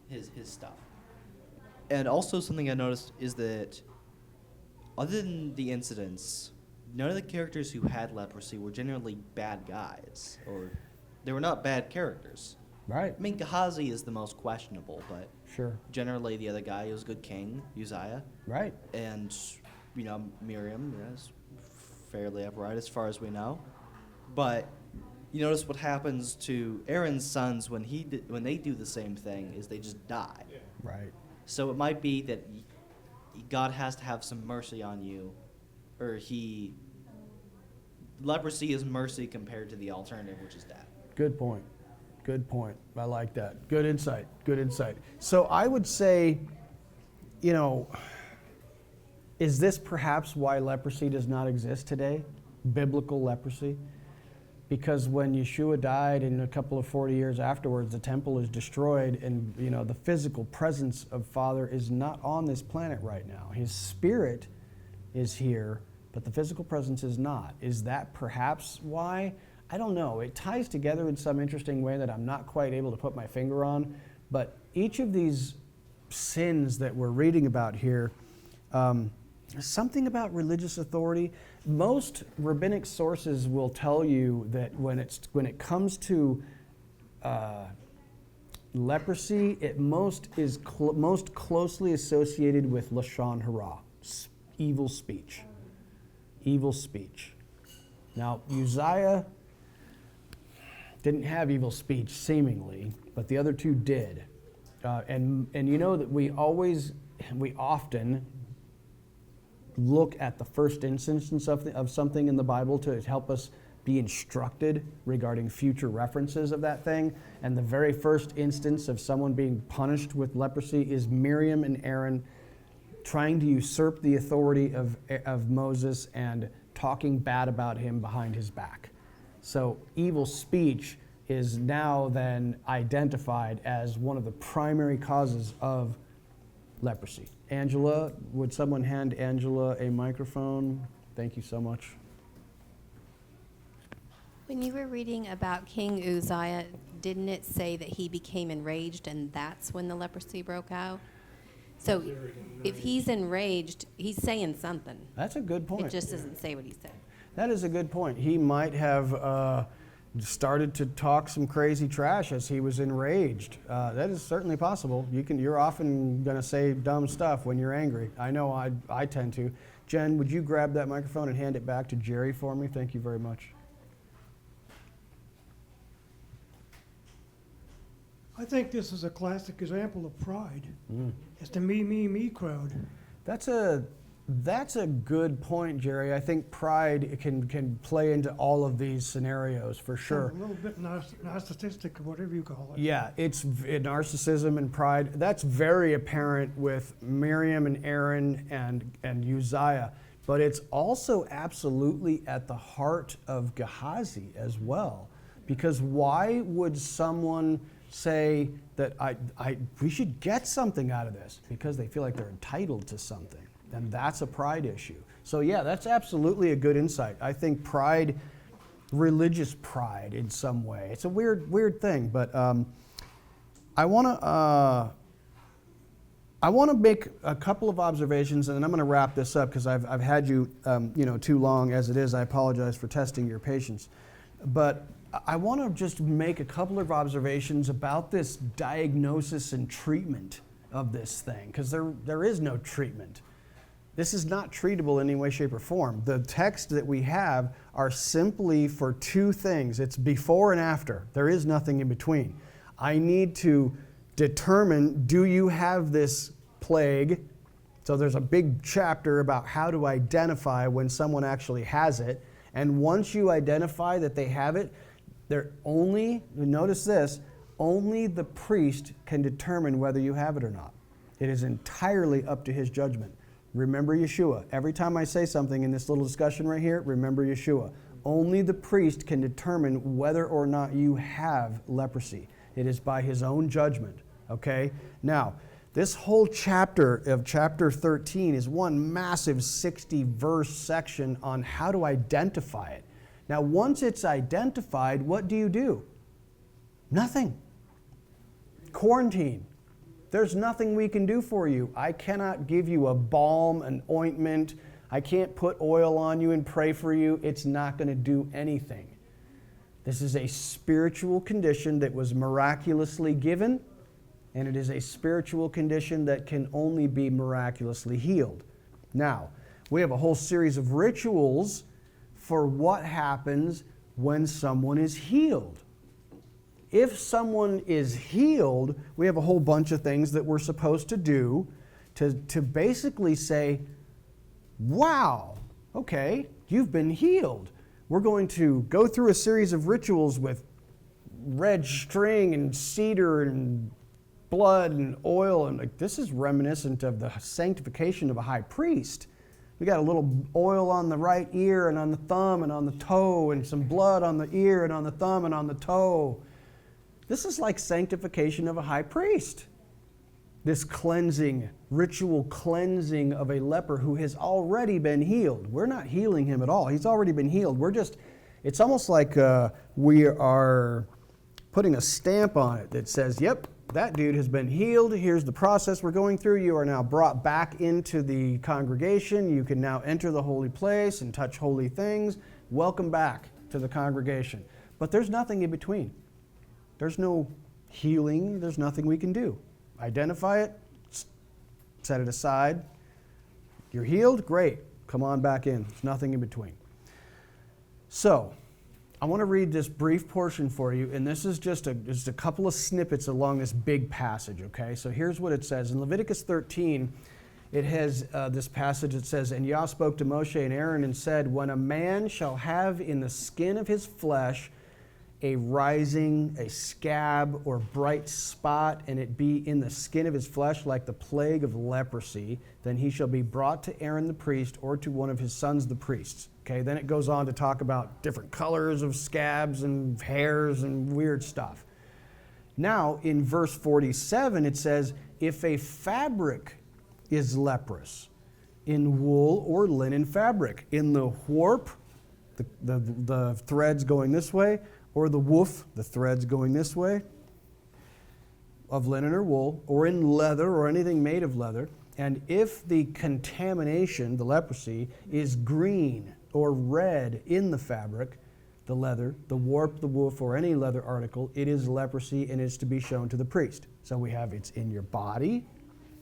his stuff. And also something I noticed is that other than the incidents, none of the characters who had leprosy were generally bad guys, or they were not bad characters. Right. I mean, Gehazi is the most questionable, but Sure. generally the other guy was a good king, Uzziah. Right. And, Miriam is fairly upright as far as we know. But you notice what happens to Aaron's sons when they do the same thing is they just die. Yeah. Right. So it might be that God has to have some mercy on you, or leprosy is mercy compared to the alternative, which is death. Good point. Good point. I like that. Good insight. Good insight. So I would say, is this perhaps why leprosy does not exist today? Biblical leprosy? Because when Yeshua died and a couple of 40 years afterwards, the temple is destroyed and, the physical presence of Father is not on this planet right now. His spirit is here, but the physical presence is not. Is that perhaps why? I don't know. It ties together in some interesting way that I'm not quite able to put my finger on, but each of these sins that we're reading about here, something about religious authority. Most rabbinic sources will tell you that when it comes to leprosy, it most closely associated with lashon hara, evil speech. Evil speech. Now, Uzziah didn't have evil speech, seemingly, but the other two did. And you know that we often look at the first instance of something in the Bible to help us be instructed regarding future references of that thing. And the very first instance of someone being punished with leprosy is Miriam and Aaron trying to usurp the authority of Moses and talking bad about him behind his back. So evil speech is now then identified as one of the primary causes of leprosy. Angela, would someone hand Angela a microphone? Thank you so much. When you were reading about King Uzziah, didn't it say that he became enraged and that's when the leprosy broke out? So if he's enraged, he's saying something. That's a good point. It just doesn't say what he said. That is a good point. He might have started to talk some crazy trash as he was enraged. That is certainly possible. You're often going to say dumb stuff when you're angry. I know I tend to. Jen, would you grab that microphone and hand it back to Jerry for me? Thank you very much. I think this is a classic example of pride. It's the me crowd. That's a good point, Jerry. I think pride can play into all of these scenarios for sure. A little bit narcissistic, or whatever you call it. Yeah, it's narcissism and pride. That's very apparent with Miriam and Aaron and Uzziah. But it's also absolutely at the heart of Gehazi as well. Because why would someone say that we should get something out of this? Because they feel like they're entitled to something. And that's a pride issue. So yeah, that's absolutely a good insight. I think pride, religious pride in some way, it's a weird thing. But I want to make a couple of observations, and then I'm going to wrap this up because I've had you too long as it is. I apologize for testing your patience, but I want to just make a couple of observations about this diagnosis and treatment of this thing, because there is no treatment. This is not treatable in any way, shape, or form. The texts that we have are simply for two things. It's before and after. There is nothing in between. I need to determine, do you have this plague? So there's a big chapter about how to identify when someone actually has it. And once you identify that they have it, notice this, only the priest can determine whether you have it or not. It is entirely up to his judgment. Remember Yeshua. Every time I say something in this little discussion right here, remember Yeshua. Only the priest can determine whether or not you have leprosy. It is by his own judgment, okay? Now, this whole chapter of chapter 13 is one massive 60-verse section on how to identify it. Now, once it's identified, what do? Nothing. Quarantine. There's nothing we can do for you. I cannot give you a balm, an ointment. I can't put oil on you and pray for you. It's not going to do anything. This is a spiritual condition that was miraculously given, and it is a spiritual condition that can only be miraculously healed. Now, we have a whole series of rituals for what happens when someone is healed. If someone is healed, we have a whole bunch of things that we're supposed to do to basically say, wow, okay, you've been healed. We're going to go through a series of rituals with red string and cedar and blood and oil, and this is reminiscent of the sanctification of a high priest. We got a little oil on the right ear and on the thumb and on the toe, and some blood on the ear and on the thumb and on the toe. This is like sanctification of a high priest. This cleansing, ritual cleansing of a leper who has already been healed. We're not healing him at all. He's already been healed. It's almost like we are putting a stamp on it that says, yep, that dude has been healed. Here's the process we're going through. You are now brought back into the congregation. You can now enter the holy place and touch holy things. Welcome back to the congregation. But there's nothing in between. There's no healing. There's nothing we can do. Identify it, set it aside. You're healed? Great. Come on back in. There's nothing in between. So, I want to read this brief portion for you, and this is just a couple of snippets along this big passage, okay? So here's what it says. In Leviticus 13, it has this passage that says, "And Yah spoke to Moshe and Aaron and said, When a man shall have in the skin of his flesh a rising, a scab, or bright spot, and it be in the skin of his flesh like the plague of leprosy, then he shall be brought to Aaron the priest or to one of his sons the priests." Okay, then it goes on to talk about different colors of scabs and hairs and weird stuff. Now, in verse 47, it says, "If a fabric is leprous, in wool or linen fabric, in the warp, the threads going this way, or the woof, the threads going this way, of linen or wool, or in leather or anything made of leather, and if the contamination, the leprosy, is green or red in the fabric, the leather, the warp, the woof, or any leather article, it is leprosy and is to be shown to the priest." So we have it's in your body,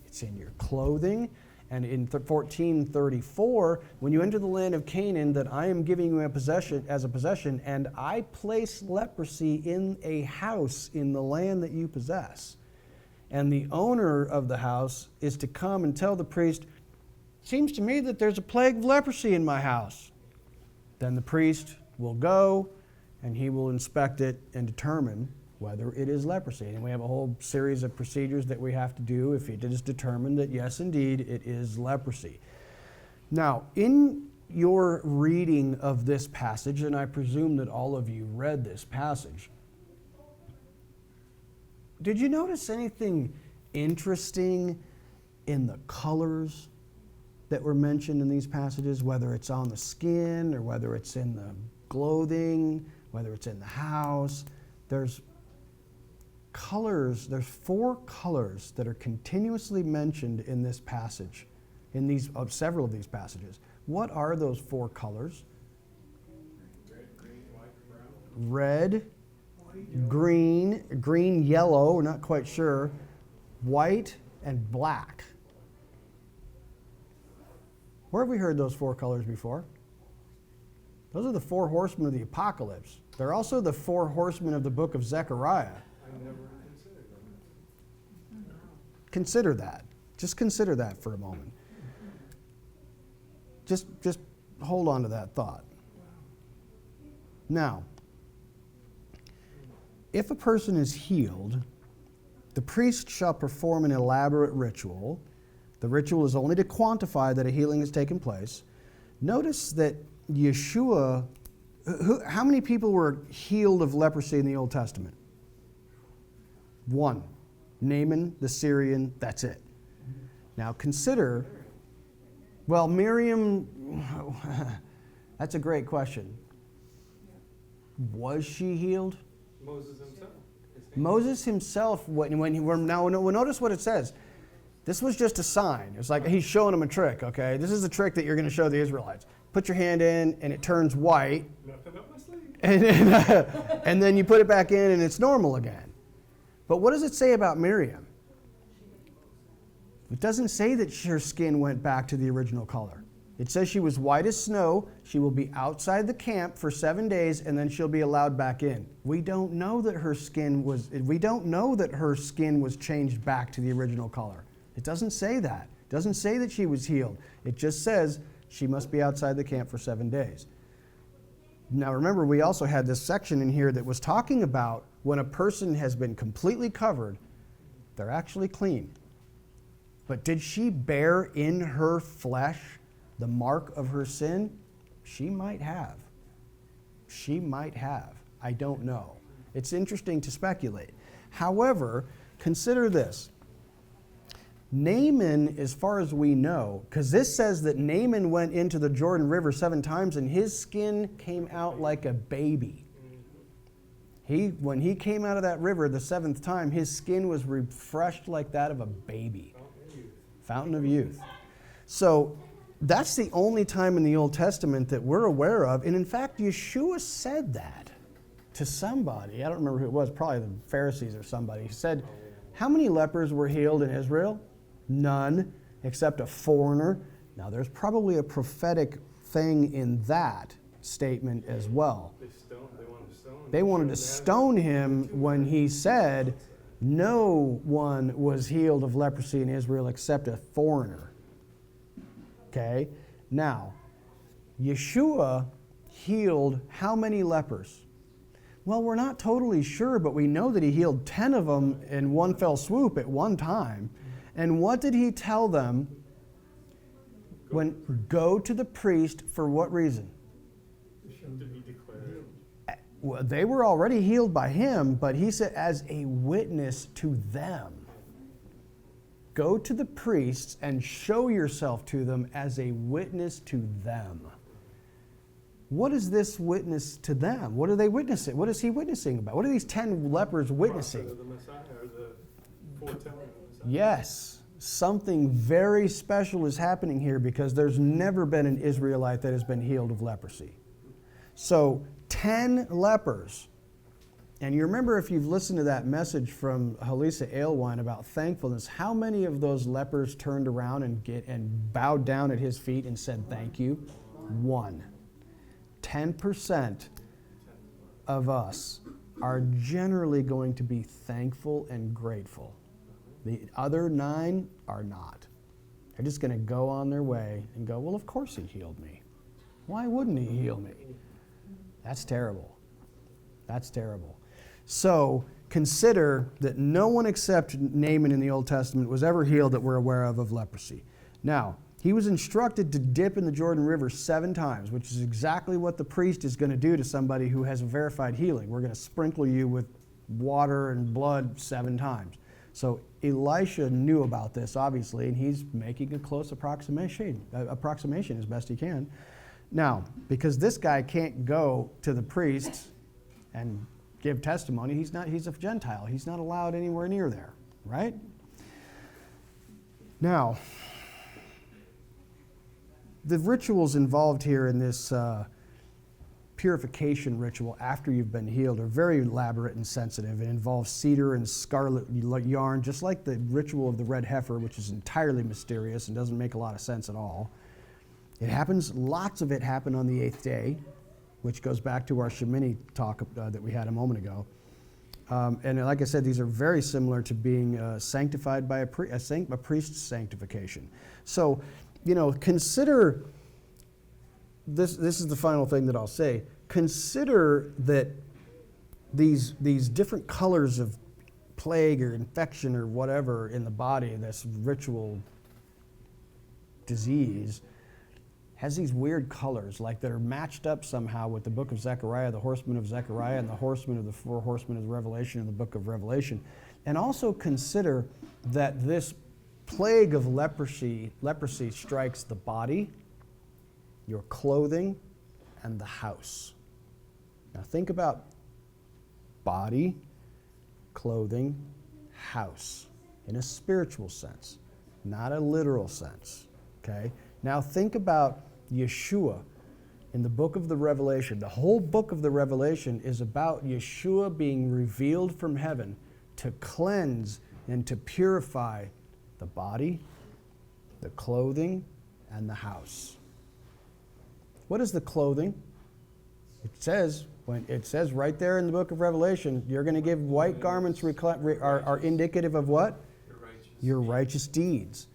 it's in your clothing, and in 14:34, "When you enter the land of Canaan that I am giving you as a possession, and I place leprosy in a house in the land that you possess, and the owner of the house is to come and tell the priest, 'Seems to me that there's a plague of leprosy in my house.' Then the priest will go and he will inspect it and determine whether it is leprosy." And we have a whole series of procedures that we have to do if it is determined that yes, indeed, it is leprosy. Now, in your reading of this passage, and I presume that all of you read this passage, did you notice anything interesting in the colors that were mentioned in these passages, whether it's on the skin or whether it's in the clothing, whether it's in the house? There's colors, there's 4 colors that are continuously mentioned in this passage, in these several of these passages. What are those 4 colors? Red, green, white, brown. Red, green, yellow, we're not quite sure, white, and black. Where have we heard those 4 colors before? Those are the 4 horsemen of the apocalypse. They're also the 4 horsemen of the book of Zechariah. I never considered them. Consider that. Just consider that for a moment. Just hold on to that thought. Now, if a person is healed, the priest shall perform an elaborate ritual. The ritual is only to quantify that a healing has taken place. Notice that Yeshua, how many people were healed of leprosy in the Old Testament? 1. Naaman, the Syrian, that's it. Now consider, well, Miriam, that's a great question. Was she healed? Moses himself. Moses himself, notice what it says. This was just a sign. It's like he's showing them a trick, okay? This is the trick that you're going to show the Israelites. Put your hand in, and it turns white. Nothing up my sleeve. And then you put it back in, and it's normal again. But what does it say about Miriam? It doesn't say that her skin went back to the original color. It says she was white as snow. She will be outside the camp for 7 days, and then she'll be allowed back in. We don't know that her skin was changed back to the original color. It doesn't say that. It doesn't say that she was healed. It just says she must be outside the camp for 7 days. Now remember, we also had this section in here that was talking about when a person has been completely covered, they're actually clean. But did she bear in her flesh the mark of her sin? She might have. She might have. I don't know. It's interesting to speculate. However, consider this. Naaman, as far as we know, because this says that Naaman went into the Jordan River 7 times and his skin came out like a baby. When he came out of that river the 7th time, his skin was refreshed like that of a baby. Fountain of youth. So that's the only time in the Old Testament that we're aware of. And in fact, Yeshua said that to somebody. I don't remember who it was, probably the Pharisees or somebody. He said, how many lepers were healed in Israel? None, except a foreigner. Now, there's probably a prophetic thing in that statement as well. They wanted to stone him when he said, no one was healed of leprosy in Israel except a foreigner. Okay? Now, Yeshua healed how many lepers? Well, we're not totally sure, but we know that he healed 10 of them in one fell swoop at one time. And what did he tell them? Go to the priest for what reason? To be declared. Well, they were already healed by him, but he said as a witness to them. Go to the priests and show yourself to them as a witness to them. What is this witness to them? What are they witnessing? What is he witnessing about? What are these 10 lepers witnessing? The Messiah, or the foretelling of the Messiah. Yes, something very special is happening here because there's never been an Israelite that has been healed of leprosy. So 10 lepers. And you remember, if you've listened to that message from Halisa Alewine about thankfulness, how many of those lepers turned around and bowed down at his feet and said thank you? 1. 10% of us are generally going to be thankful and grateful. The other 9 are not. They're just going to go on their way and go, well, of course he healed me. Why wouldn't he heal me? That's terrible. That's terrible. So consider that no one except Naaman in the Old Testament was ever healed that we're aware of leprosy. Now, he was instructed to dip in the Jordan River 7 times, which is exactly what the priest is going to do to somebody who has a verified healing. We're going to sprinkle you with water and blood 7 times. So Elisha knew about this, obviously, and he's making a close approximation as best he can. Now, because this guy can't go to the priest and give testimony, he's a Gentile. He's not allowed anywhere near there, right? Now, the rituals involved here in this purification ritual after you've been healed are very elaborate and sensitive. It involves cedar and scarlet yarn, just like the ritual of the red heifer, which is entirely mysterious and doesn't make a lot of sense at all. It happens, lots of it happened on the 8th day, which goes back to our Shemini talk that we had a moment ago. And like I said, these are very similar to being sanctified by a priest's sanctification. So, consider, this is the final thing that I'll say, consider that these different colors of plague or infection or whatever in the body, this ritual disease, has these weird colors, like that are matched up somehow with the book of Zechariah, the horsemen of Zechariah, and the horsemen of the 4 horsemen of Revelation in the book of Revelation. And also consider that this plague of leprosy strikes the body, your clothing, and the house. Now think about body, clothing, house in a spiritual sense, not a literal sense. Okay? Now think about Yeshua in the book of the Revelation. The whole book of the Revelation is about Yeshua being revealed from heaven to cleanse and to purify the body, the clothing, and the house. What is the clothing? It says right there in the book of Revelation, you're going to give white garments are indicative of what? Your righteous deeds.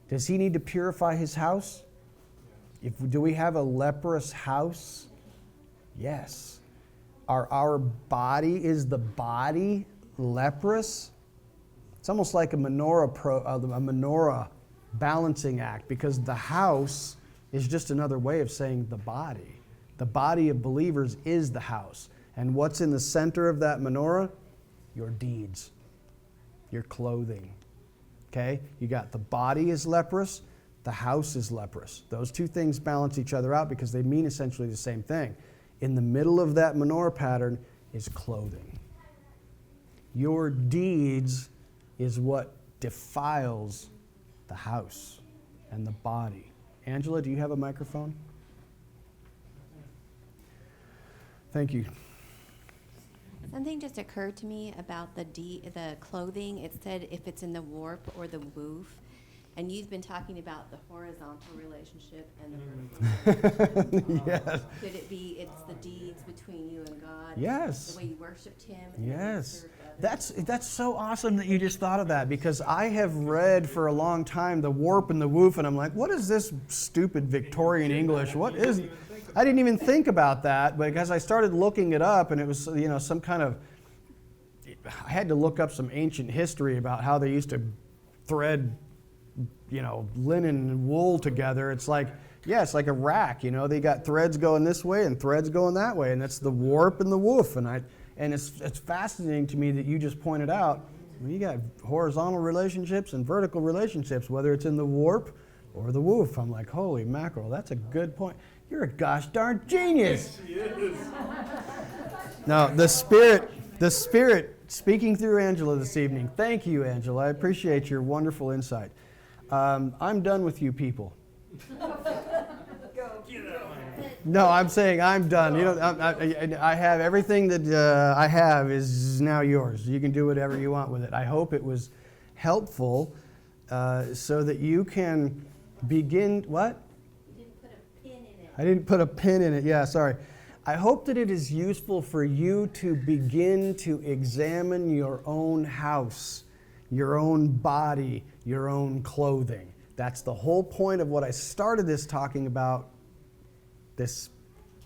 Does he need to purify his house? Do we have a leprous house? Yes. Is the body leprous? It's almost like a menorah balancing act, because the house is just another way of saying the body. The body of believers is the house. And what's in the center of that menorah? Your deeds, your clothing. Okay? You got the body is leprous, the house is leprous. Those two things balance each other out because they mean essentially the same thing. In the middle of that menorah pattern is clothing. Your deeds is what defiles the house and the body. Angela, do you have a microphone? Thank you. Something just occurred to me about the clothing. It said if it's in the warp or the woof. And you've been talking about the horizontal relationship and the vertical relationship. Yes. Could it be it's the deeds between you and God? Yes. The way you worshipped Him. And the way you Yes. served others? That's so awesome that you just thought of that, because I have read for a long time the warp and the woof, and I'm like, what is this stupid Victorian English? What is... I didn't even think about that, but as I started looking it up, and it was, some kind of... I had to look up some ancient history about how they used to thread linen and wool together. It's like, it's like a rack, they got threads going this way and threads going that way, and that's the warp and the woof. And it's fascinating to me that you just pointed out, you got horizontal relationships and vertical relationships, whether it's in the warp or the woof. I'm like, holy mackerel, that's a good point. You're a gosh darn genius. No, the Spirit speaking through Angela this evening. Thank you, Angela. I appreciate your wonderful insight. I'm done with you people. No, I'm saying I'm done. I have everything that I have is now yours. You can do whatever you want with it. I hope it was helpful so that you can begin. What? You didn't put a pin in it. I didn't put a pin in it. Yeah, sorry. I hope that it is useful for you to begin to examine your own house, your own body, your own clothing. That's the whole point of what I started this talking about, this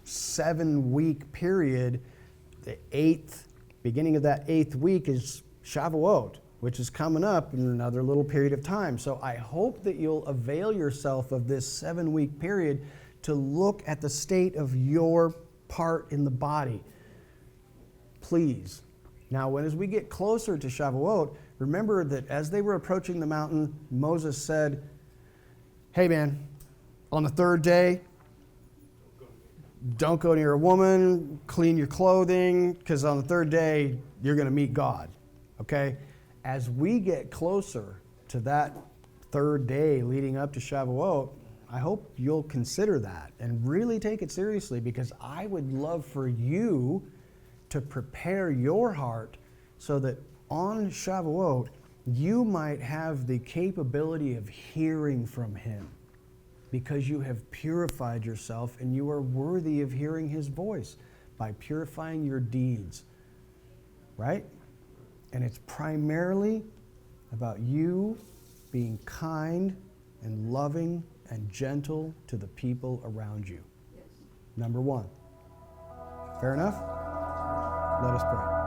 7-week period. The beginning of that 8th week is Shavuot, which is coming up in another little period of time. So I hope that you'll avail yourself of this 7-week period to look at the state of your part in the body. Please. Now, as we get closer to Shavuot, remember that as they were approaching the mountain, Moses said, hey man, on the 3rd day, don't go near a woman, clean your clothing, because on the 3rd day, you're going to meet God. Okay? As we get closer to that 3rd day leading up to Shavuot, I hope you'll consider that and really take it seriously, because I would love for you to prepare your heart so that on Shavuot, you might have the capability of hearing from Him, because you have purified yourself and you are worthy of hearing His voice by purifying your deeds, right? And it's primarily about you being kind and loving and gentle to the people around you. Number 1. Fair enough? Let us pray.